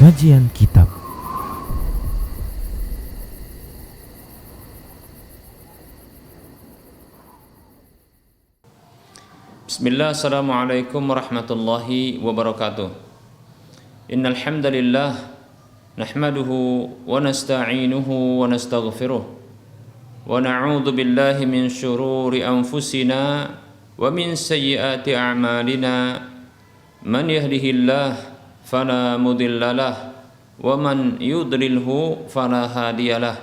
Kajian Kitab. Bismillah, assalamualaikum warahmatullahi wabarakatuh. Innal hamdalillah nahmaduhu wa nasta'inuhu wa nastaghfiruh wa na'udzu billahi min shururi anfusina wa min sayyiati a'malina. Man yahdihillah fala mudhillalah wa man yudlilhu fala hadiyalah.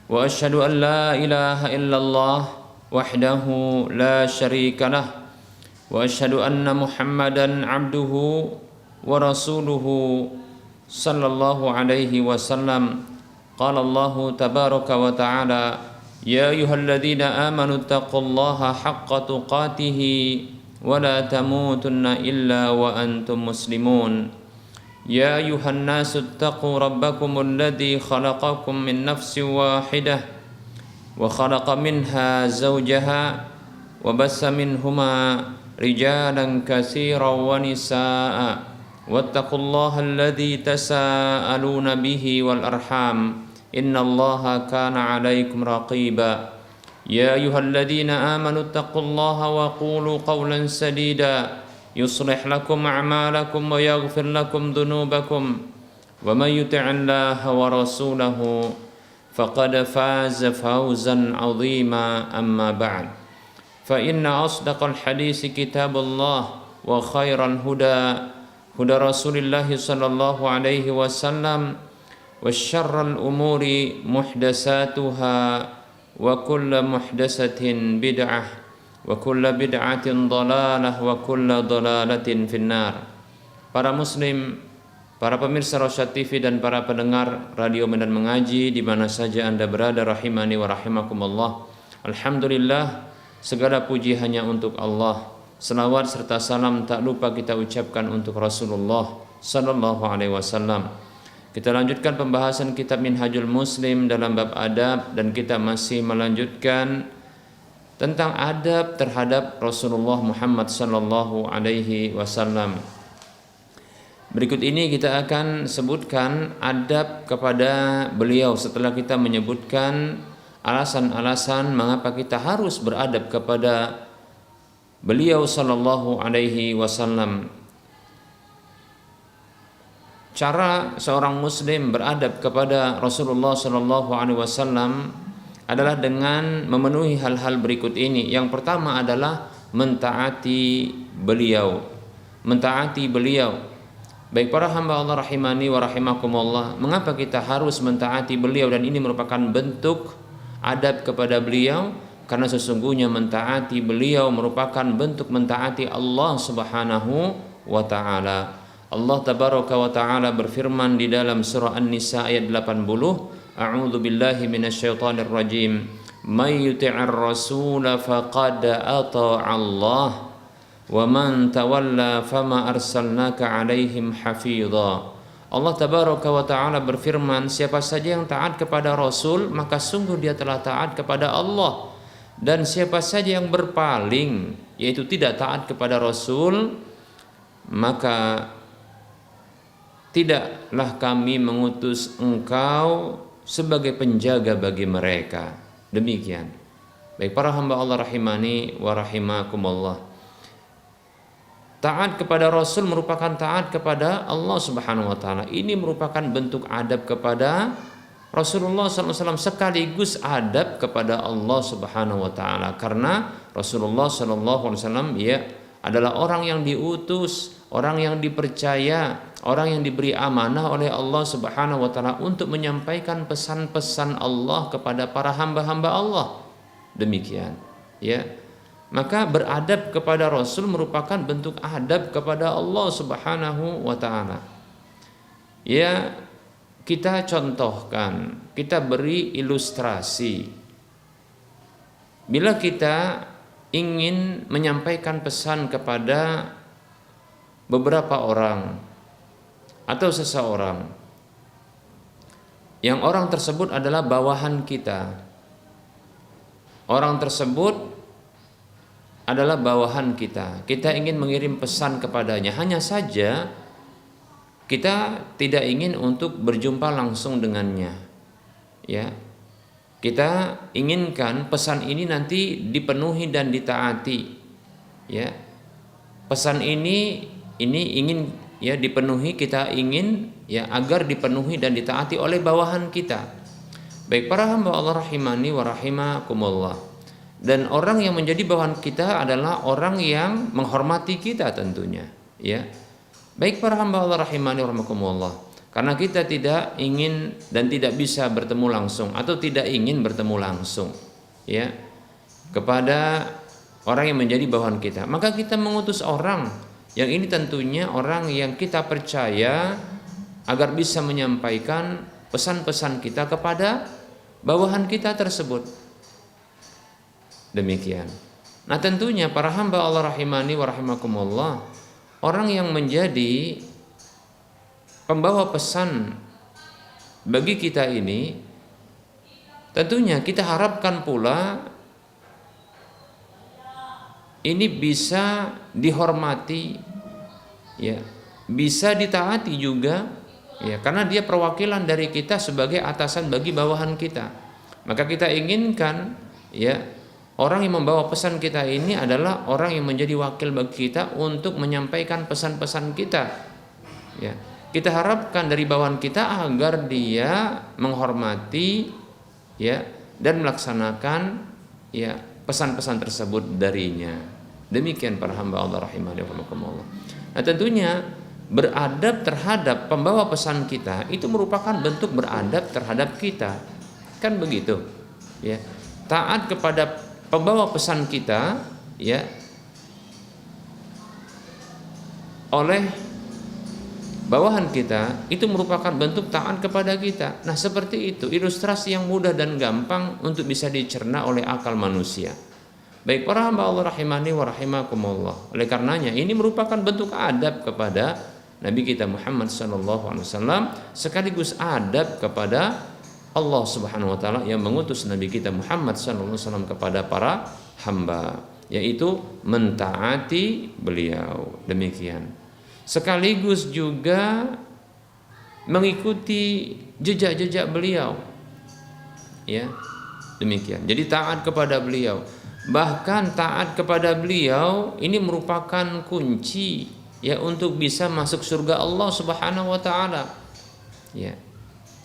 Wa asyhadu an la ilaha illallah wahdahu la syarika lah wa asyhadu anna Muhammadan abduhu wa rasuluhu sallallahu alaihi wasallam. Qala Allahu tabaraka wa ta'ala, ya ayyuhalladzina amanu taqullaha haqqa tuqatih wa la tamutunna illa wa antum muslimun. Ya ayyuhan nasu taqu rabbakumul ladzi khalaqakum min nafsin wahidah wa khalaqa minha zawjaha wa bassa minhuma rijalan katsiran wa nisaa'a wattaqullaha alladzi tasaaluna bihi wal arham innallaha kana 'alaikum raqiba. Ya ayyuhalladzina amanu taqullaha wa qulu qawlan sadida yuslih lakum a'malakum wa yaghfir lakum dhunubakum wa man yuti'illaha wa rasulahu faqad faza fawzan 'azima. Amma ba'd, fa inna asdaqal hadisi kitabullah wa khairal huda huda Rasulillah sallallahu alaihi wasallam wa syarral umuri muhdatsatuha wa kullu muhdatsatin bid'ah wa kullu bid'atin dhalalah wa kullu dhalalatin finnar. Para muslim, para pemirsa Rosyad TV dan para pendengar Radio Medan Mengaji di mana saja Anda berada, rahimani wa rahimakumullah. Alhamdulillah, segala puji hanya untuk Allah. Selawat serta salam tak lupa kita ucapkan untuk Rasulullah sallallahu alaihi wasallam. Kita lanjutkan pembahasan kitab Minhajul Muslim dalam bab adab, dan kita masih melanjutkan tentang adab terhadap Rasulullah Muhammad sallallahu alaihi wasallam. Berikut ini kita akan sebutkan adab kepada beliau setelah kita menyebutkan alasan-alasan mengapa kita harus beradab kepada beliau sallallahu alaihi wasallam. Cara seorang muslim beradab kepada Rasulullah sallallahu alaihi wasallam adalah dengan memenuhi hal-hal berikut ini. Yang pertama adalah mentaati beliau. Mentaati beliau. Baik para hamba Allah rahimani wa rahimakumullah, mengapa kita harus mentaati beliau? Dan ini merupakan bentuk adab kepada beliau, karena sesungguhnya mentaati beliau merupakan bentuk mentaati Allah subhanahu wa ta'ala. Allah tabaraka wa ta'ala berfirman di dalam surah An-Nisa ayat 80, a'udzu billahi minasyaitonir rajim, may yuti'ir rasula faqad ata'a Allah wa man tawalla fama arsalnaka 'alaihim hafidha. Allah tabaraka wa ta'ala berfirman, siapa saja yang taat kepada Rasul maka sungguh dia telah taat kepada Allah, dan siapa saja yang berpaling, yaitu tidak taat kepada Rasul, maka tidaklah kami mengutus engkau sebagai penjaga bagi mereka. Demikian. Baik para hamba Allah rahimani wa rahimakumullah, taat kepada Rasul merupakan taat kepada Allah subhanahu wa ta'ala. Ini merupakan bentuk adab kepada Rasulullah SAW sekaligus adab kepada Allah subhanahu wa ta'ala. Karena Rasulullah SAW ya adalah orang yang diutus, orang yang dipercaya, orang yang diberi amanah oleh Allah subhanahu wa ta'ala untuk menyampaikan pesan-pesan Allah kepada para hamba-hamba Allah. Demikian ya. Maka beradab kepada Rasul merupakan bentuk adab kepada Allah subhanahu wa ta'ala. Ya, kita contohkan, kita beri ilustrasi. Bila kita ingin menyampaikan pesan kepada beberapa orang atau seseorang, yang orang tersebut adalah bawahan kita, orang tersebut adalah bawahan kita ingin mengirim pesan kepadanya. Hanya saja kita tidak ingin untuk berjumpa langsung dengannya, ya. Kita inginkan pesan ini nanti dipenuhi dan ditaati, ya. Pesan ini ingin ya dipenuhi, kita ingin ya agar dipenuhi dan ditaati oleh bawahan kita. Baik para hamba Allah rahimani wa rahimakumullah. Dan orang yang menjadi bawahan kita adalah orang yang menghormati kita tentunya, ya. Baik para hamba Allah rahimani wa rahimakumullah. Karena kita tidak ingin dan tidak bisa bertemu langsung atau tidak ingin bertemu langsung, ya, kepada orang yang menjadi bawahan kita, maka kita mengutus orang yang ini tentunya orang yang kita percaya agar bisa menyampaikan pesan-pesan kita kepada bawahan kita tersebut. Demikian. Nah, tentunya para hamba Allah rahimani wa rahimakumullah, orang yang menjadi pembawa pesan bagi kita ini, tentunya kita harapkan pula ini bisa dihormati, ya, bisa ditaati juga, ya, karena dia perwakilan dari kita sebagai atasan bagi bawahan kita. Maka kita inginkan, ya, orang yang membawa pesan kita ini adalah orang yang menjadi wakil bagi kita untuk menyampaikan pesan-pesan kita, ya. Kita harapkan dari bawahan kita agar dia menghormati, ya, dan melaksanakan, ya, pesan-pesan tersebut darinya. Demikian para hamba Allah rahimani wa rahimakumullah. Nah, tentunya beradab terhadap pembawa pesan kita itu merupakan bentuk beradab terhadap kita. Kan begitu, ya. Taat kepada pembawa pesan kita, ya, oleh bawahan kita itu merupakan bentuk taat kepada kita. Nah, seperti itu ilustrasi yang mudah dan gampang untuk bisa dicerna oleh akal manusia. Baik para hamba Allah rahimani wa rahimakumullah. Oleh karenanya ini merupakan bentuk adab kepada Nabi kita Muhammad sallallahu alaihi wasallam, sekaligus adab kepada Allah Subhanahu wa taala yang mengutus Nabi kita Muhammad sallallahu alaihi wasallam kepada para hamba, yaitu mentaati beliau. Demikian. Sekaligus juga mengikuti jejak-jejak beliau, ya, demikian. Jadi taat kepada beliau, bahkan taat kepada beliau ini merupakan kunci, ya, untuk bisa masuk surga Allah Subhanahu wa taala, ya.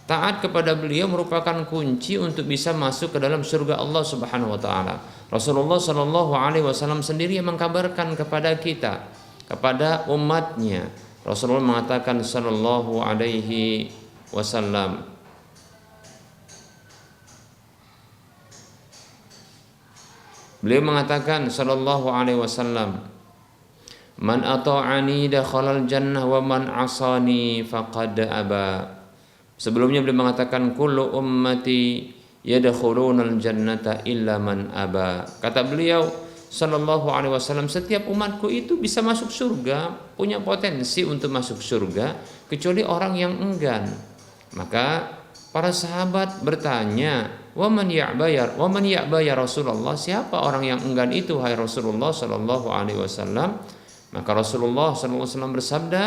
Taat kepada beliau merupakan kunci untuk bisa masuk ke dalam surga Allah Subhanahu wa taala. Rasulullah sallallahu alaihi wasallam sendiri yang mengkabarkan kepada kita, kepada umatnya. Rasulullah mengatakan sallallahu alaihi wasallam, beliau mengatakan sallallahu alaihi wasallam, man ata'ani dakhalal jannah wa man asani faqad aba. Sebelumnya beliau mengatakan kullu ummati yadkhulunal jannata illa man aba. Kata beliau sallallahu alaihi wasallam, setiap umatku itu bisa masuk surga, punya potensi untuk masuk surga, kecuali orang yang enggan. Maka para sahabat bertanya, wa man ya'ba ya Rasulullah, siapa orang yang enggan itu hai Rasulullah sallallahu alaihi wasallam? Maka Rasulullah sallallahu alaihi wasallam bersabda,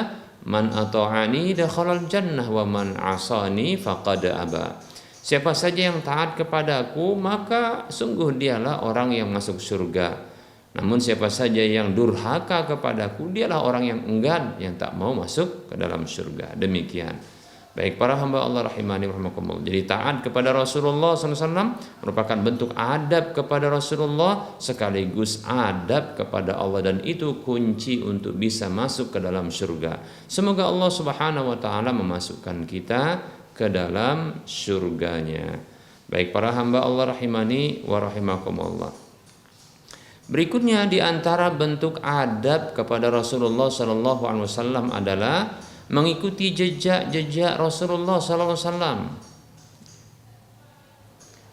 man ata'ani dakhalal jannah wa man asani faqad aba. Siapa saja yang taat kepadaku, maka sungguh dialah orang yang masuk surga. Namun siapa saja yang durhaka kepadaku, dialah orang yang enggan, yang tak mau masuk ke dalam surga. Demikian. Baik para hamba Allah rahimani wa rahimakumullah. Jadi taat kepada Rasulullah SAW merupakan bentuk adab kepada Rasulullah, sekaligus adab kepada Allah, dan itu kunci untuk bisa masuk ke dalam surga. Semoga Allah Subhanahu wa taala memasukkan kita ke dalam surganya. Baik para hamba Allah rahimani wa rahimakumullah. Berikutnya di antara bentuk adab kepada Rasulullah sallallahu alaihi wasallam adalah mengikuti jejak-jejak Rasulullah sallallahu alaihi wasallam.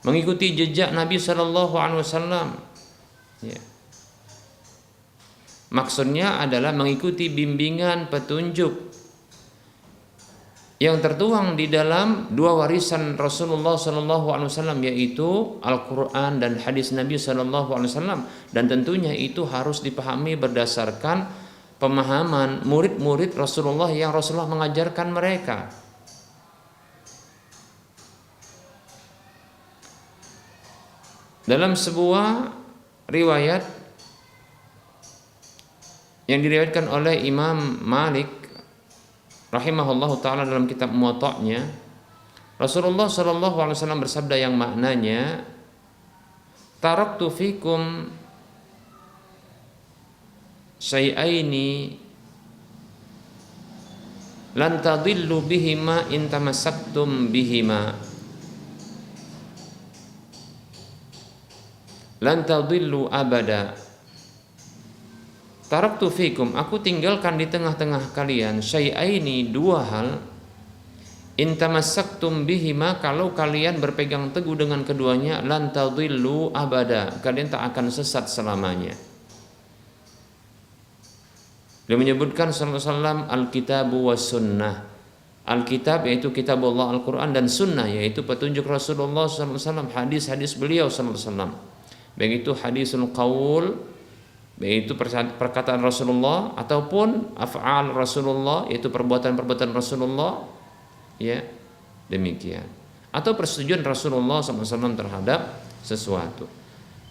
Mengikuti jejak Nabi sallallahu alaihi wasallam. Ya. Maksudnya adalah mengikuti bimbingan petunjuk yang tertuang di dalam dua warisan Rasulullah sallallahu alaihi wasallam, yaitu Al-Qur'an dan hadis Nabi sallallahu alaihi wasallam, dan tentunya itu harus dipahami berdasarkan pemahaman murid-murid Rasulullah yang Rasulullah mengajarkan mereka. Dalam sebuah riwayat yang diriwayatkan oleh Imam Malik rahimahullahu taala dalam kitab Muwatta'nya, Rasulullah sallallahu alaihi wasallam bersabda yang maknanya, taraktu fikum syai'aini lan tadillu bihima in tamassaktum bihima, lan tadillu abada. Taraktu fikum, aku tinggalkan di tengah-tengah kalian syai'aini, dua hal, in tamassaktum bihima, kalau kalian berpegang teguh dengan keduanya, lan tadillu abada, kalian tak akan sesat selamanya. Dia menyebutkan sallallahu alaihi wasallam al-kitabu was sunnah. Al-kitab yaitu kitab Allah Al-Quran, dan sunnah yaitu petunjuk Rasulullah sallallahu alaihi wasallam, hadis-hadis beliau sallallahu alaihi wasallam. Baik itu hadisul qaul, baik itu perkataan Rasulullah, ataupun af'al Rasulullah yaitu perbuatan-perbuatan Rasulullah, ya demikian, atau persetujuan Rasulullah SAW terhadap sesuatu.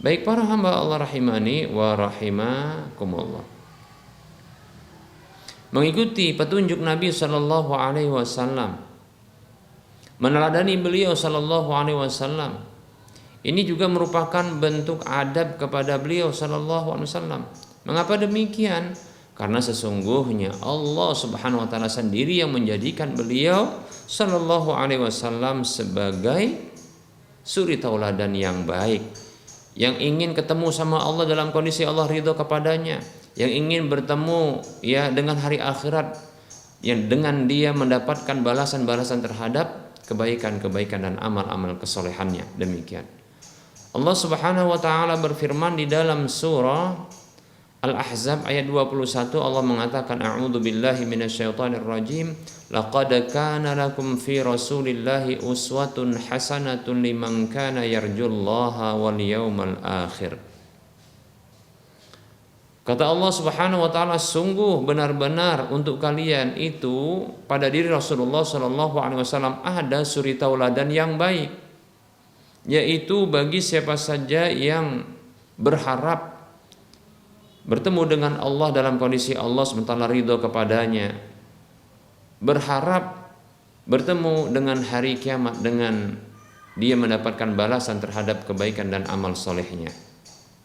Baik para hamba Allah rahimani wa rahimakumullah, mengikuti petunjuk Nabi Sallallahu Alaihi Wasallam, meneladani beliau Sallallahu Alaihi Wasallam, ini juga merupakan bentuk adab kepada beliau Sallallahu Alaihi Wasallam. Mengapa demikian? Karena sesungguhnya Allah Subhanahu Wa Taala sendiri yang menjadikan beliau Sallallahu Alaihi Wasallam sebagai suri tauladan yang baik, yang ingin ketemu sama Allah dalam kondisi Allah ridho kepadanya, yang ingin bertemu ya dengan hari akhirat, yang dengan dia mendapatkan balasan-balasan terhadap kebaikan-kebaikan dan amal-amal kesolehannya. Demikian Allah Subhanahu wa taala berfirman di dalam surah Al-Ahzab ayat 21, Allah mengatakan, a'udzu billahi minasyaitonir rajim, laqad kana lakum fi rasulillahi uswatun hasanatun liman kana yarjullaha wal yawmal akhir. Kata Allah Subhanahu wa taala, sungguh benar-benar untuk kalian itu pada diri Rasulullah sallallahu alaihi wasallam ada suri tauladan yang baik, yaitu bagi siapa saja yang berharap bertemu dengan Allah dalam kondisi Allah SWT ridho kepadanya, berharap bertemu dengan hari kiamat dengan dia mendapatkan balasan terhadap kebaikan dan amal solehnya.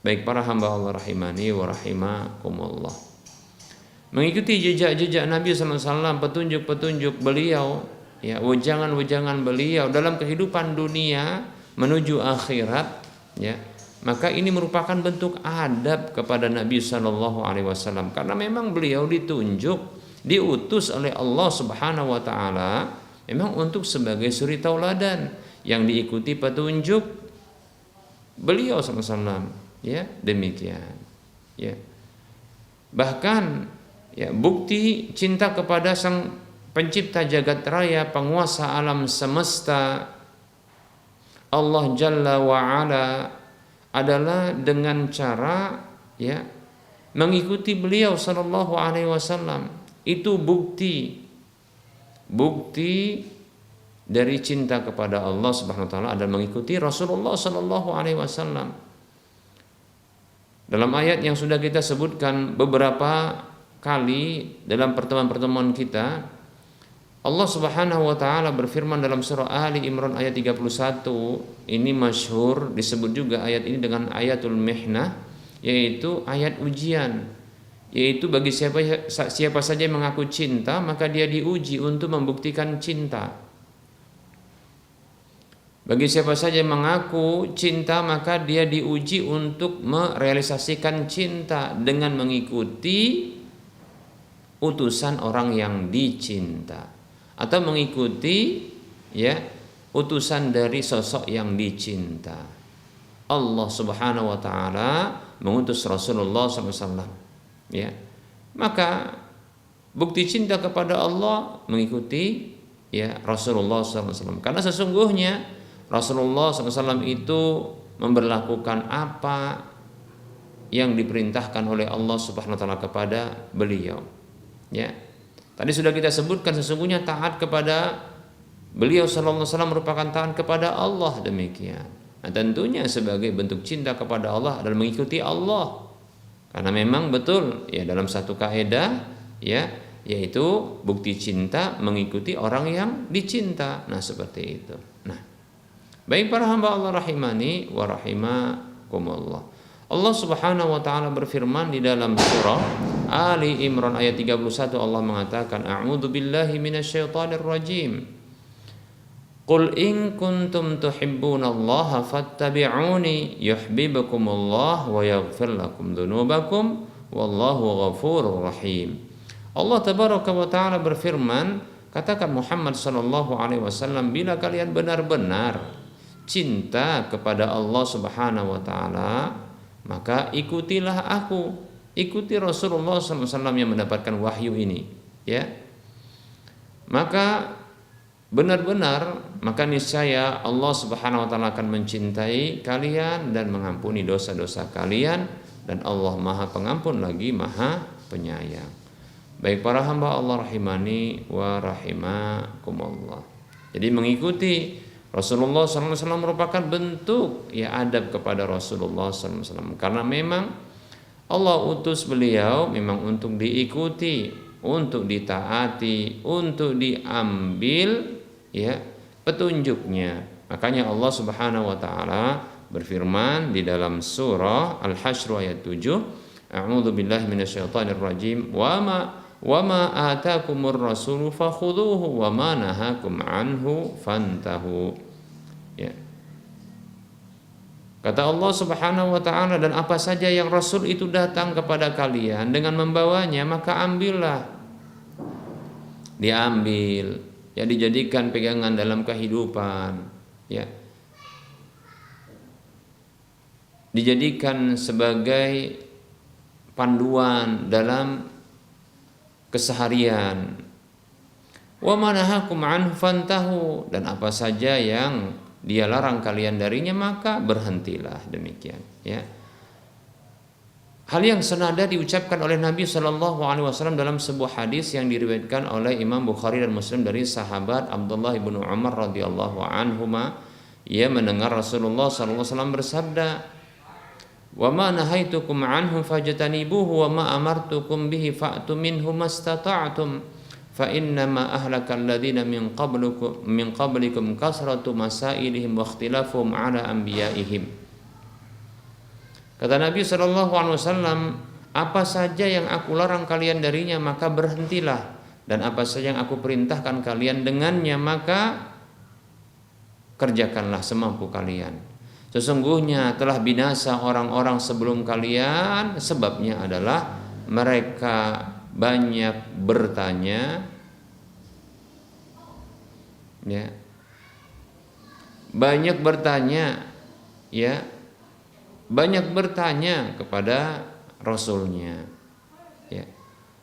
Baik para hamba Allah rahimani wa rahimakumullah, mengikuti jejak-jejak Nabi SAW, petunjuk-petunjuk beliau, ya wejangan-wejangan beliau dalam kehidupan dunia menuju akhirat, ya, maka ini merupakan bentuk adab kepada Nabi Sallallahu Alaihi Wasallam, karena memang beliau ditunjuk, diutus oleh Allah Subhanahu Wa Taala memang untuk sebagai suri tauladan yang diikuti petunjuk beliau Sallallahu Alaihi Wasallam, ya demikian, ya bahkan ya bukti cinta kepada Sang Pencipta jagat raya, penguasa alam semesta Allah Jalla wa Ala adalah dengan cara ya mengikuti beliau Sallallahu Alaihi Wasallam. Itu bukti dari cinta kepada Allah Subhanahu Wa Taala adalah mengikuti Rasulullah Sallallahu Alaihi Wasallam. Dalam ayat yang sudah kita sebutkan beberapa kali dalam pertemuan-pertemuan kita, Allah Subhanahu wa taala berfirman dalam surah Ali Imran ayat 31, ini masyhur disebut juga ayat ini dengan ayatul mihnah, yaitu ayat ujian, yaitu bagi siapa saja yang mengaku cinta maka dia diuji untuk membuktikan cinta. Bagi siapa saja yang mengaku cinta maka dia diuji untuk merealisasikan cinta dengan mengikuti utusan orang yang dicinta, atau mengikuti ya utusan dari sosok yang dicinta. Allah Subhanahu wa taala mengutus Rasulullah SAW, ya. Maka bukti cinta kepada Allah mengikuti ya Rasulullah SAW, karena sesungguhnya Rasulullah SAW itu memberlakukan apa yang diperintahkan oleh Allah Subhanahu wa taala kepada beliau. Ya. Tadi sudah kita sebutkan sesungguhnya taat kepada beliau sallallahu alaihi wasallam merupakan taat kepada Allah demikian. Nah, tentunya sebagai bentuk cinta kepada Allah adalah mengikuti Allah. Karena memang betul ya dalam satu kaidah ya yaitu bukti cinta mengikuti orang yang dicinta. Nah, seperti itu. Nah, baik para hamba Allah rahimani wa rahimakumullah. Allah Subhanahu wa taala berfirman di dalam surah Ali Imran ayat 31, Allah mengatakan a'udzu billahi minasyaitonir rajim. Qul in kuntum tuhibbunallaha fattabi'uni yuhibbukumullah wa yaghfir lakum dzunubakum wallahu ghafurur rahim. Allah tabaraka wa taala berfirman, katakan Muhammad sallallahu alaihi wasallam, bila kalian benar-benar cinta kepada Allah Subhanahu wa taala, maka ikutilah aku, ikuti Rasulullah sallallahu alaihi wasallam yang mendapatkan wahyu ini, ya. Maka benar-benar maka niscaya Allah Subhanahu wa taala akan mencintai kalian dan mengampuni dosa-dosa kalian, dan Allah Maha Pengampun lagi Maha Penyayang. Baik para hamba Allah rahimani wa rahimakumullah. Jadi mengikuti Rasulullah SAW merupakan bentuk ya adab kepada Rasulullah SAW, karena memang Allah utus beliau memang untuk diikuti, untuk ditaati, untuk diambil ya petunjuknya. Makanya Allah Subhanahu wa taala berfirman di dalam surah Al-Hasyr ayat 7, a'udzu billahi minasyaitonir rajim, wa ma atakumur rasulu fakhudhuhu wa ma nahakum anhu fantahu. Ya. Kata Allah Subhanahu wa taala, dan apa saja yang Rasul itu datang kepada kalian dengan membawanya, maka ambillah. Diambil, ya dijadikan pegangan dalam kehidupan, ya. Dijadikan sebagai panduan dalam keseharian. Wa manahakum anhu fantahu, dan apa saja yang dia larang kalian darinya maka berhentilah, demikian ya. Hal yang senada diucapkan oleh Nabi Shallallahu Alaihi Wasallam dalam sebuah hadis yang diriwayatkan oleh Imam Bukhari dan Muslim dari sahabat Abdullah bin Umar radhiyallahu anhuma. Ia mendengar Rasulullah Shallallahu Alaihi Wasallam bersabda, wa ma nahaitukum anhu fajtanibuhu wa ma amartukum bihi fa'tu minhu mastata'tum fa innama ahlakal ladzina min qablikum kasratu masailihim wa ikhtilafuhum ala anbiya'ihim. Kata Nabi sallallahu alaihi wasallam, apa saja yang aku larang kalian darinya maka berhentilah, dan apa saja yang aku perintahkan kalian dengannya maka kerjakanlah semampu kalian. Sesungguhnya telah binasa orang-orang sebelum kalian, sebabnya adalah mereka banyak bertanya, ya, banyak bertanya kepada Rasulnya, ya.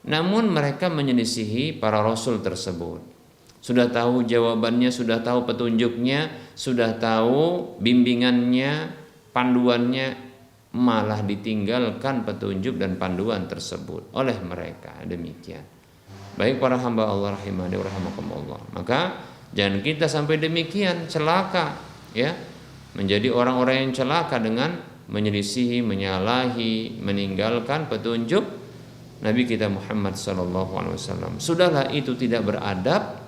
Namun mereka menyelisihi para Rasul tersebut. Sudah tahu jawabannya, sudah tahu petunjuknya, sudah tahu bimbingannya, panduannya, malah ditinggalkan petunjuk dan panduan tersebut oleh mereka. Demikian. Baik para hamba Allah rahimani wa rahimakumullah. Maka jangan kita sampai demikian celaka, ya, menjadi orang-orang yang celaka dengan menyelisihi, menyalahi, meninggalkan petunjuk Nabi kita Muhammad SAW. Sudahlah itu tidak beradab,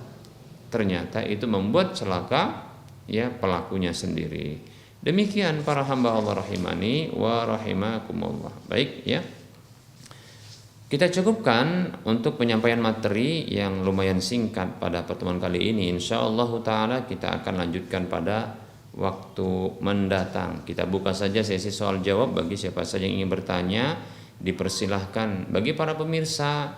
ternyata itu membuat celaka ya pelakunya sendiri. Demikian para hamba Allah rahimani wa rahimakumullah. Baik ya. Kita cukupkan untuk penyampaian materi yang lumayan singkat pada pertemuan kali ini. Insyaallah taala kita akan lanjutkan pada waktu mendatang. Kita buka saja sesi soal jawab bagi siapa saja yang ingin bertanya, dipersilahkan. Bagi para pemirsa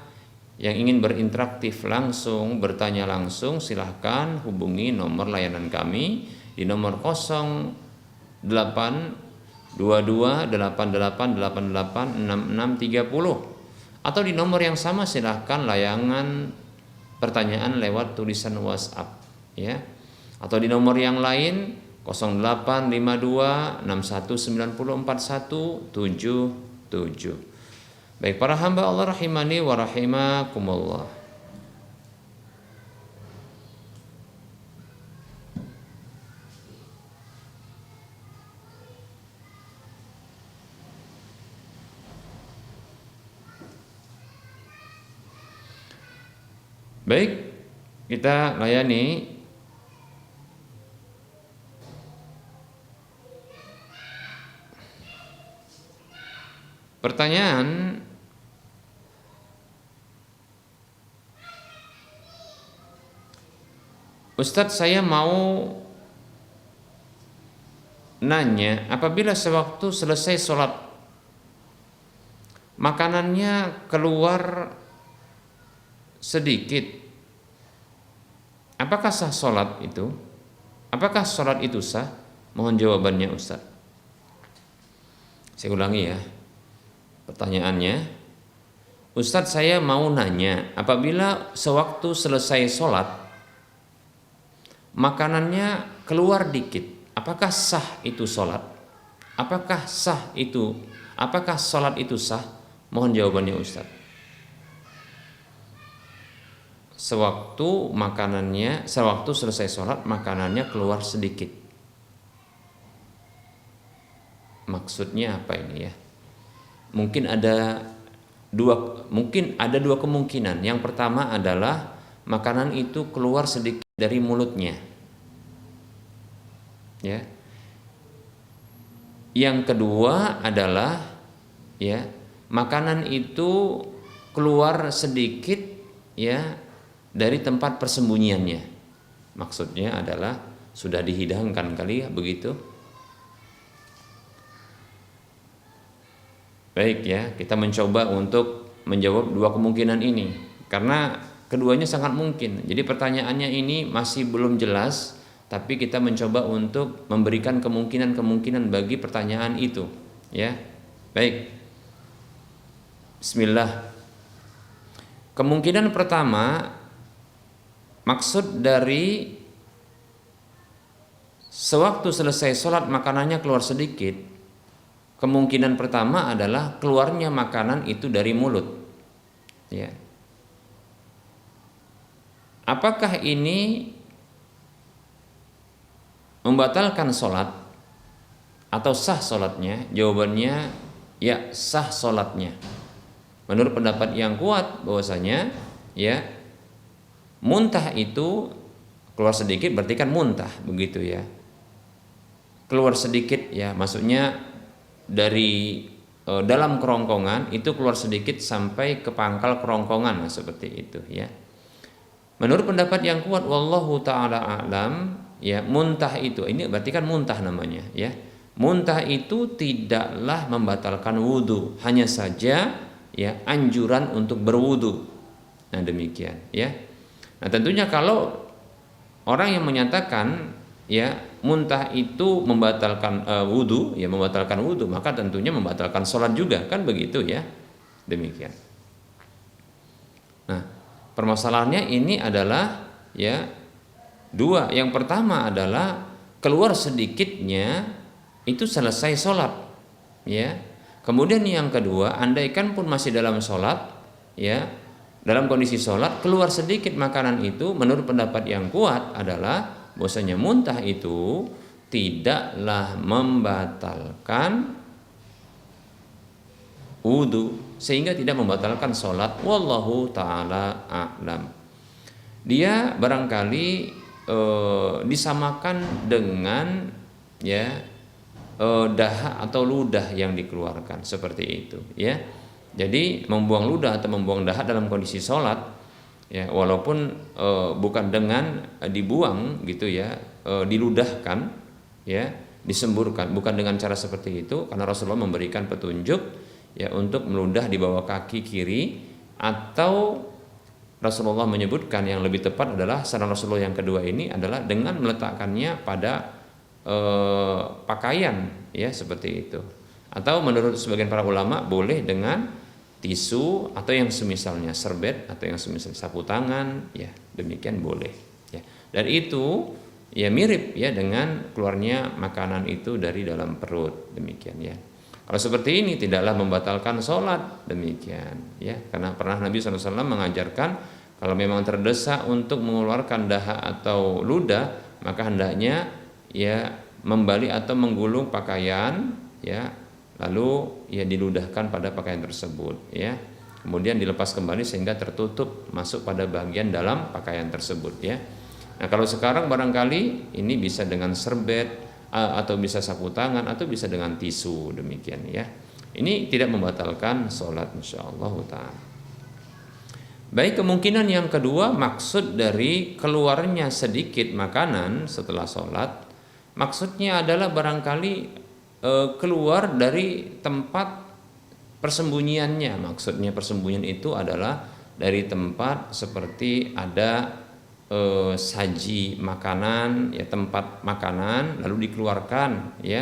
yang ingin berinteraksi langsung, bertanya langsung, silahkan hubungi nomor layanan kami di nomor 082288886630, atau di nomor yang sama silahkan layangan pertanyaan lewat tulisan WhatsApp, ya, atau di nomor yang lain 085261904175. Baik para hamba Allah rahimani wa rahimakumullah. Baik, kita layani pertanyaan Ustadz, saya mau nanya, apabila sewaktu selesai sholat makanannya keluar sedikit, apakah sah sholat itu? Apakah sholat itu sah? Mohon jawabannya Ustadz. Saya ulangi ya pertanyaannya. Ustadz, saya mau nanya, apabila sewaktu selesai sholat makanannya keluar dikit, apakah sah itu sholat? Apakah sholat itu sah? Mohon jawabannya Ustadz. Sewaktu selesai sholat makanannya keluar sedikit, maksudnya apa ini ya? Mungkin ada dua kemungkinan. Yang pertama adalah makanan itu keluar sedikit dari mulutnya, ya. Yang kedua adalah ya, makanan itu keluar sedikit ya dari tempat persembunyiannya. Maksudnya adalah sudah dihidangkan kali ya, begitu. Baik ya, kita mencoba untuk menjawab dua kemungkinan ini karena keduanya sangat mungkin. Jadi pertanyaannya ini masih belum jelas, tapi kita mencoba untuk memberikan kemungkinan-kemungkinan bagi pertanyaan itu, ya. Baik. Bismillah. Kemungkinan pertama, maksud dari sewaktu selesai sholat makanannya keluar sedikit, kemungkinan pertama adalah keluarnya makanan itu dari mulut, ya. Apakah ini membatalkan sholat atau sah sholatnya? Jawabannya ya, sah sholatnya. Menurut pendapat yang kuat bahwasanya ya, muntah itu keluar sedikit berarti kan muntah, begitu ya. Keluar sedikit ya, maksudnya dari dalam kerongkongan itu keluar sedikit sampai ke pangkal kerongkongan, nah, seperti itu ya. Menurut pendapat yang kuat wallahu taala a'lam ya, muntah itu ini berarti kan muntah namanya ya. Muntah itu tidaklah membatalkan wudu, hanya saja ya anjuran untuk berwudu. Nah, demikian ya. Nah, tentunya kalau orang yang menyatakan ya muntah itu membatalkan wudu, ya membatalkan wudu, maka tentunya membatalkan sholat juga, kan begitu ya. Demikian. Nah, permasalahannya ini adalah ya dua. Yang pertama adalah keluar sedikitnya itu selesai sholat, ya. Kemudian yang kedua, andaikan pun masih dalam sholat, ya, dalam kondisi sholat keluar sedikit makanan itu, menurut pendapat yang kuat adalah bahwasanya muntah itu tidaklah membatalkan wudu, sehingga tidak membatalkan sholat. Wallahu ta'ala a'lam. Dia barangkali disamakan dengan ya dahak atau ludah yang dikeluarkan, seperti itu ya. Jadi membuang ludah atau membuang dahak dalam kondisi sholat ya, walaupun bukan dengan dibuang gitu ya, diludahkan ya, disemburkan, bukan dengan cara seperti itu, karena Rasulullah memberikan petunjuk ya untuk meludah di bawah kaki kiri, atau Rasulullah menyebutkan yang lebih tepat adalah saran Rasulullah yang kedua ini adalah dengan meletakkannya pada pakaian ya, seperti itu. Atau menurut sebagian para ulama boleh dengan tisu atau yang semisalnya, serbet atau yang semisal sapu tangan ya, demikian boleh ya. Dan itu ya mirip ya dengan keluarnya makanan itu dari dalam perut, demikian ya. Kalau seperti ini tidaklah membatalkan sholat, demikian ya, karena pernah Nabi SAW mengajarkan kalau memang terdesak untuk mengeluarkan dahak atau ludah, maka hendaknya ya membalik atau menggulung pakaian ya, lalu ya diludahkan pada pakaian tersebut ya, kemudian dilepas kembali sehingga tertutup masuk pada bagian dalam pakaian tersebut ya. Nah kalau sekarang barangkali ini bisa dengan serbet atau bisa sapu tangan atau bisa dengan tisu, demikian ya. Ini tidak membatalkan sholat insyaallah ta'ala. Baik, kemungkinan yang kedua, maksud dari keluarnya sedikit makanan setelah sholat, maksudnya adalah barangkali keluar dari tempat persembunyiannya. Maksudnya persembunyian itu adalah dari tempat seperti ada saji makanan ya, tempat makanan lalu dikeluarkan ya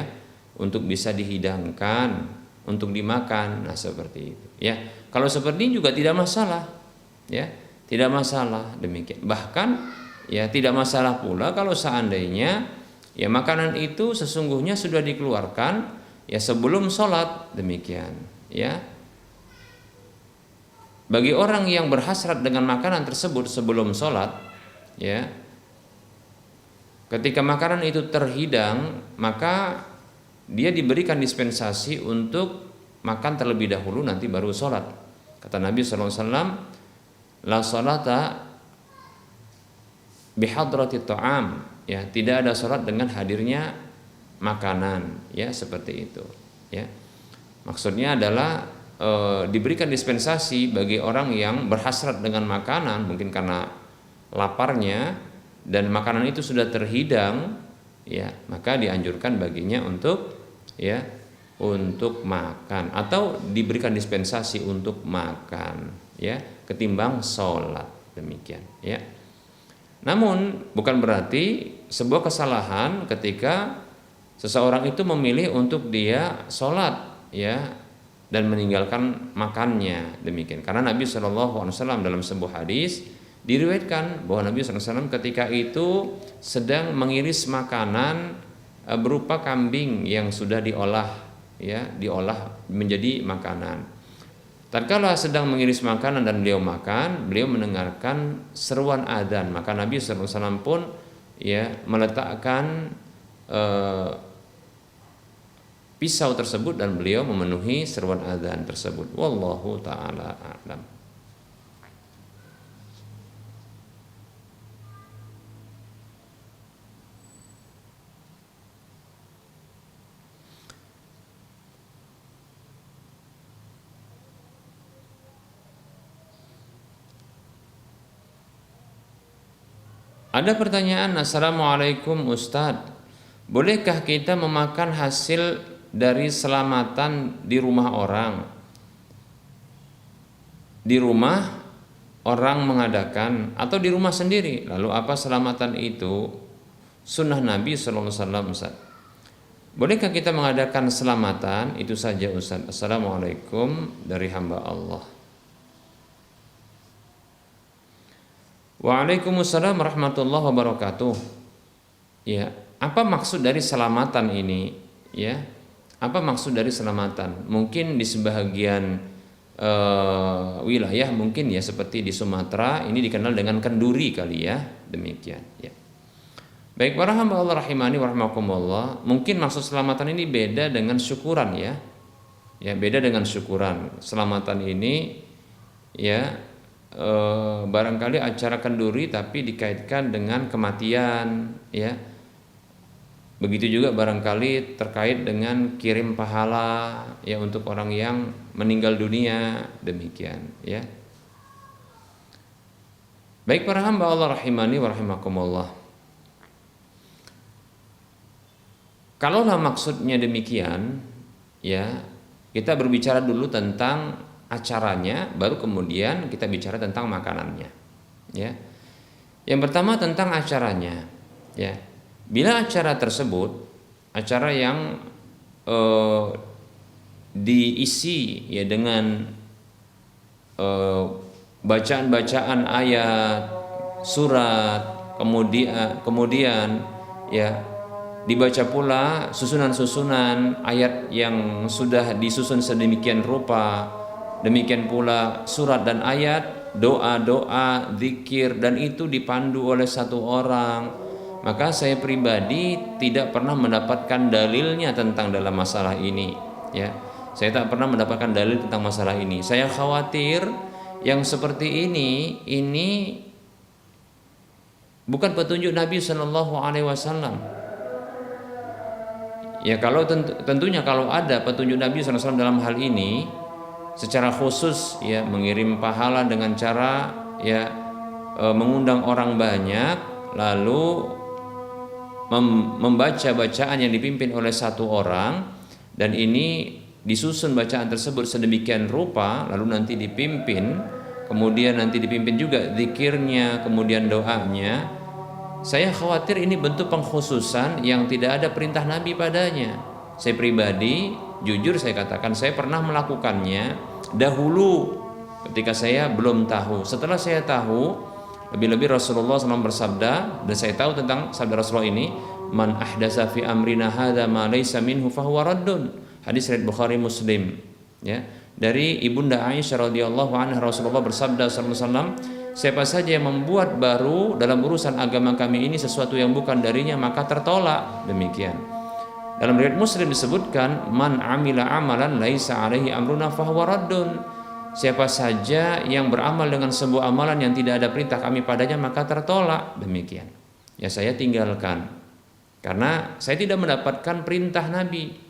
untuk bisa dihidangkan untuk dimakan. Nah seperti itu ya. Kalau seperti ini juga tidak masalah ya, tidak masalah demikian. Bahkan ya tidak masalah pula kalau seandainya ya makanan itu sesungguhnya sudah dikeluarkan ya sebelum sholat, demikian ya. Bagi orang yang berhasrat dengan makanan tersebut sebelum sholat ya, ketika makanan itu terhidang maka dia diberikan dispensasi untuk makan terlebih dahulu nanti baru sholat. Kata Nabi SAW, la sholata bihadrati ta'am ya, tidak ada sholat dengan hadirnya makanan ya, seperti itu ya. Maksudnya adalah diberikan dispensasi bagi orang yang berhasrat dengan makanan, mungkin karena laparnya dan makanan itu sudah terhidang ya, maka dianjurkan baginya untuk ya untuk makan atau diberikan dispensasi untuk makan ya ketimbang sholat, demikian ya. Namun bukan berarti sebuah kesalahan ketika seseorang itu memilih untuk dia sholat ya dan meninggalkan makannya, demikian. Karena Nabi SAW dalam sebuah hadis diriwayatkan bahwa Nabi SAW ketika itu sedang mengiris makanan berupa kambing yang sudah diolah ya, diolah menjadi makanan. Tatkala sedang mengiris makanan dan beliau makan, beliau mendengarkan seruan adzan, maka Nabi SAW pun ya meletakkan pisau tersebut dan beliau memenuhi seruan adzan tersebut. Wallahu taala a'lam. Ada pertanyaan, Assalamualaikum Ustadz, bolehkah kita memakan hasil dari selamatan di rumah orang? Di rumah orang mengadakan atau di rumah sendiri? Lalu apa selamatan itu? Sunnah Nabi SAW Ustadz. Bolehkah kita mengadakan selamatan? Itu saja Ustadz. Assalamualaikum dari hamba Allah. Waalaikumsalam warahmatullahi wabarakatuh. Ya, apa maksud dari selamatan ini? Ya, apa maksud dari selamatan? Mungkin di sebahagian wilayah mungkin ya seperti di Sumatera ini dikenal dengan kenduri kali ya, demikian. Ya. Baik para hamba Allah rahimani warahmatullah, mungkin maksud selamatan ini beda dengan syukuran ya. Ya, beda dengan syukuran. Selamatan ini ya barangkali acara kenduri tapi dikaitkan dengan kematian ya. Begitu juga barangkali terkait dengan kirim pahala ya untuk orang yang meninggal dunia, demikian ya. Baik para hamba Allah rahimani wa rahimakumullah. Kalaulah maksudnya demikian ya, kita berbicara dulu tentang acaranya, baru kemudian kita bicara tentang makanannya ya. Yang pertama tentang acaranya ya. Bila acara tersebut acara yang diisi ya dengan bacaan-bacaan ayat, surat, kemudian ya dibaca pula susunan-susunan ayat yang sudah disusun sedemikian rupa, demikian pula surat dan ayat, doa-doa, zikir, dan itu dipandu oleh satu orang, maka saya pribadi tidak pernah mendapatkan dalilnya tentang dalam masalah ini, ya. Saya tak pernah mendapatkan dalil tentang masalah ini. Saya khawatir yang seperti ini bukan petunjuk Nabi Shallallahu Alaihi Wasallam. Ya, kalau tentunya kalau ada petunjuk Nabi SAW dalam hal ini, secara khusus ya mengirim pahala dengan cara ya mengundang orang banyak, lalu membaca bacaan yang dipimpin oleh satu orang, dan ini disusun bacaan tersebut sedemikian rupa, lalu nanti dipimpin, kemudian nanti dipimpin juga zikirnya, kemudian doanya. Saya khawatir ini bentuk pengkhususan yang tidak ada perintah Nabi padanya. Saya pribadi, jujur saya katakan, saya pernah melakukannya dahulu ketika saya belum tahu. Setelah saya tahu, lebih-lebih Rasulullah SAW bersabda, dan saya tahu tentang sabda Rasulullah ini, man ahdasa fi amrina hadza ma laysa minhu fahuwa raddun. Hadis riwayat Bukhari Muslim, ya. Dari Ibunda Aisyah radhiyallahu anha, Rasulullah bersabda sallallahu alaihi wasallam, siapa saja yang membuat baru dalam urusan agama kami ini sesuatu yang bukan darinya, maka tertolak. Demikian. Dalam riwayat Muslim disebutkan, man amila amalan laisa alaihi amruna fahuwa raddun. Siapa saja yang beramal dengan sebuah amalan yang tidak ada perintah kami padanya, maka tertolak. Demikian. Ya, saya tinggalkan karena saya tidak mendapatkan perintah Nabi.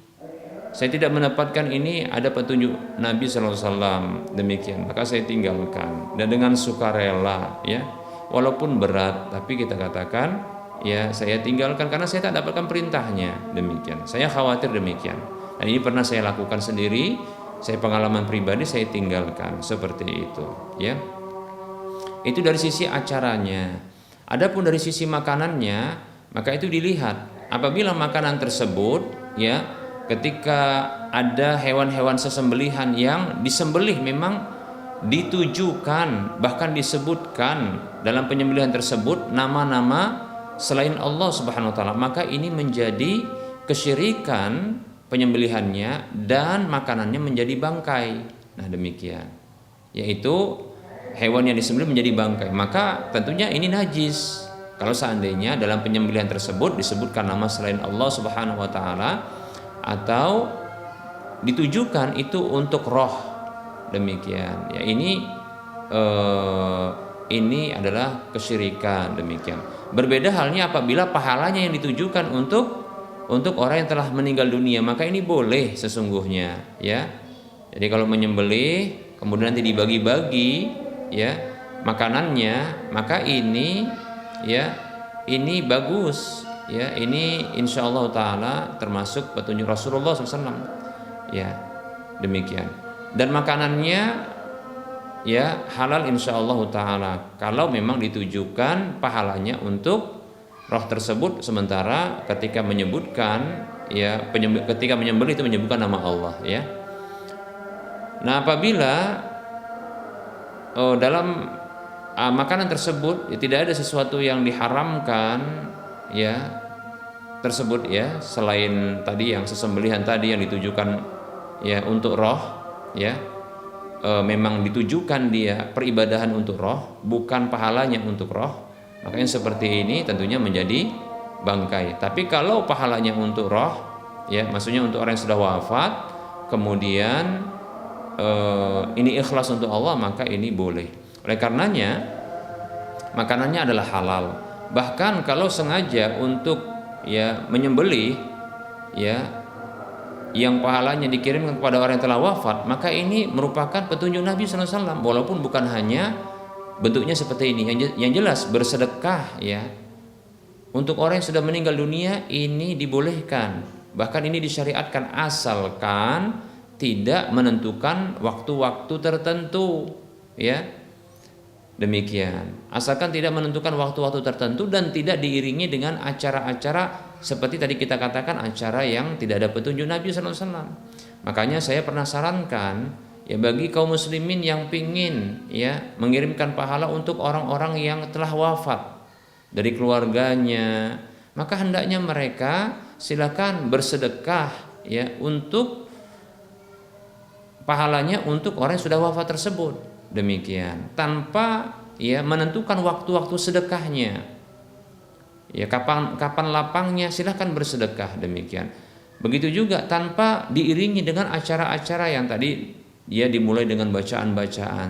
Saya tidak mendapatkan ini ada petunjuk Nabi SAW, demikian, maka saya tinggalkan dan dengan sukarela, ya, walaupun berat, tapi kita katakan ya saya tinggalkan karena saya tak dapatkan perintahnya, demikian. Saya khawatir demikian. Dan ini pernah saya lakukan sendiri, saya pengalaman pribadi, saya tinggalkan seperti itu, ya. Itu dari sisi acaranya. Adapun dari sisi makanannya, maka itu dilihat. Apabila makanan tersebut, ya, ketika ada hewan-hewan sesembelihan yang disembelih memang ditujukan, bahkan disebutkan dalam penyembelihan tersebut nama-nama selain Allah Subhanahu wa taala, maka ini menjadi kesyirikan penyembelihannya dan makanannya menjadi bangkai. Nah, demikian. Yaitu hewan yang disembelih menjadi bangkai, maka tentunya ini najis. Kalau seandainya dalam penyembelihan tersebut disebutkan nama selain Allah Subhanahu wa taala, atau ditujukan itu untuk roh, demikian. Ya, ini adalah kesyirikan, demikian. Berbeda halnya apabila pahalanya yang ditujukan untuk orang yang telah meninggal dunia, maka ini boleh sesungguhnya, ya. Jadi kalau menyembelih kemudian nanti dibagi-bagi, ya, makanannya, maka ini, ya, ini bagus. Ya, ini insyaallah taala termasuk petunjuk Rasulullah SAW. Ya, demikian. Dan makanannya ya halal insyaallah taala kalau memang ditujukan pahalanya untuk roh tersebut, sementara ketika menyebutkan, ya, ketika menyembelih itu menyebutkan nama Allah, ya. Nah, apabila dalam makanan tersebut ya, tidak ada sesuatu yang diharamkan, ya, tersebut, ya, selain tadi yang sesembelihan tadi yang ditujukan ya untuk roh, ya, memang ditujukan dia peribadahan untuk roh, bukan pahalanya untuk roh, makanya seperti ini tentunya menjadi bangkai. Tapi kalau pahalanya untuk roh, ya, maksudnya untuk orang yang sudah wafat, kemudian ini ikhlas untuk Allah, maka ini boleh. Oleh karenanya makanannya adalah halal. Bahkan kalau sengaja untuk, ya, menyembelih, ya, yang pahalanya dikirimkan kepada orang yang telah wafat, maka ini merupakan petunjuk Nabi SAW, walaupun bukan hanya bentuknya seperti ini. Yang jelas bersedekah, ya, untuk orang yang sudah meninggal dunia ini dibolehkan, bahkan ini disyariatkan asalkan tidak menentukan waktu-waktu tertentu, ya. Demikian, asalkan tidak menentukan waktu-waktu tertentu dan tidak diiringi dengan acara-acara seperti tadi kita katakan, acara yang tidak ada petunjuk Nabi SAW. Makanya saya pernah sarankan, ya, bagi kaum muslimin yang pingin, ya, mengirimkan pahala untuk orang-orang yang telah wafat dari keluarganya, maka hendaknya mereka silakan bersedekah ya untuk pahalanya untuk orang yang sudah wafat tersebut. Demikian, tanpa ya menentukan waktu-waktu sedekahnya. Ya kapan lapangnya silakan bersedekah, demikian. Begitu juga tanpa diiringi dengan acara-acara yang tadi ya dimulai dengan bacaan-bacaan.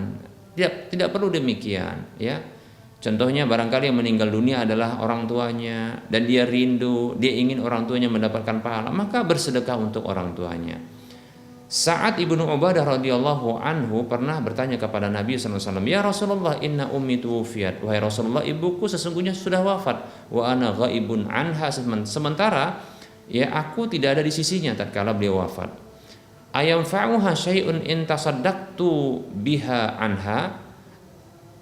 Tidak perlu demikian ya. Contohnya barangkali yang meninggal dunia adalah orang tuanya dan dia rindu, dia ingin orang tuanya mendapatkan pahala, maka bersedekah untuk orang tuanya. Sa'ad ibnu Ubadah radhiyallahu anhu pernah bertanya kepada Nabi SAW, ya Rasulullah, inna ummi tuwfiyat, wahai Rasulullah, ibuku sesungguhnya sudah wafat, wa ana ghaibun anha, sementara ya aku tidak ada di sisinya tatkala beliau wafat. Ayam fa'uha syai'un in tasaddaqtu biha anha,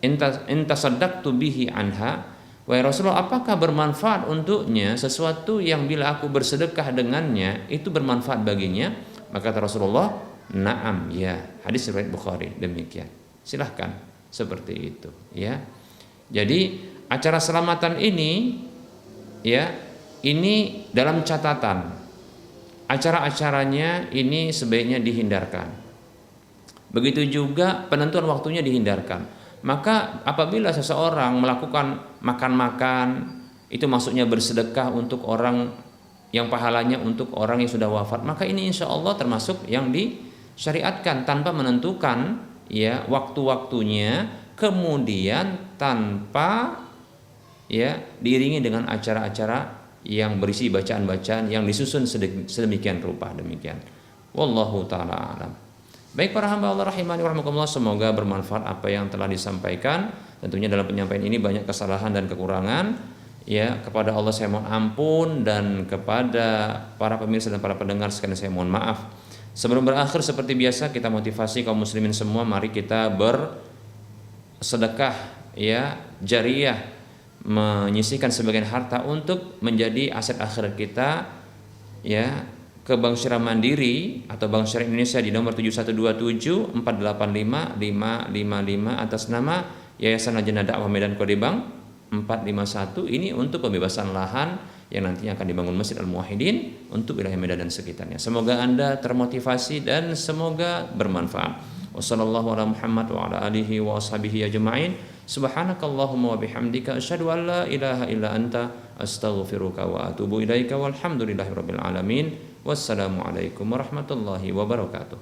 in tasaddaqtu bihi anha, wahai Rasulullah, apakah bermanfaat untuknya sesuatu yang bila aku bersedekah dengannya itu bermanfaat baginya? Maka kata Rasulullah, na'am, ya. Hadis riwayat Bukhari, demikian. Silahkan seperti itu ya. Jadi acara selamatan ini ya, ini dalam catatan acara-acaranya ini sebaiknya dihindarkan. Begitu juga penentuan waktunya dihindarkan. Maka apabila seseorang melakukan makan-makan, itu maksudnya bersedekah untuk orang yang pahalanya untuk orang yang sudah wafat, maka ini insya Allah termasuk yang disyariatkan tanpa menentukan ya waktu-waktunya, kemudian tanpa ya diiringi dengan acara-acara yang berisi bacaan-bacaan yang disusun sedemikian rupa, demikian. Wallahu taala alam. Baik para hamba Allah rahimani wa rahimakumullah, semoga bermanfaat apa yang telah disampaikan. Tentunya dalam penyampaian ini banyak kesalahan dan kekurangan. Ya, kepada Allah saya mohon ampun, dan kepada para pemirsa dan para pendengar sekalian saya mohon maaf. Sebelum berakhir seperti biasa kita motivasi kaum muslimin semua, mari kita bersedekah ya jariyah, menyisihkan sebagian harta untuk menjadi aset akhirat kita ya, ke Bank Syariah Mandiri atau Bank Syariah Indonesia di nomor 7127 485 555 atas nama Yayasan Lajnah Dakwah Medan Kode Bank 451, ini untuk pembebasan lahan yang nantinya akan dibangun Masjid Al-Muwahhidin untuk wilayah Medan dan sekitarnya. Semoga Anda termotivasi dan semoga bermanfaat. Wassallallahu ala Muhammad wa ala alihi wa ashabihi ajma'in. Subhanakallahumma wa bihamdika asyhadu an la ilaha illa anta astaghfiruka wa atubu ilaika walhamdulillahirabbil alamin. Wassalamualaikum warahmatullahi wabarakatuh.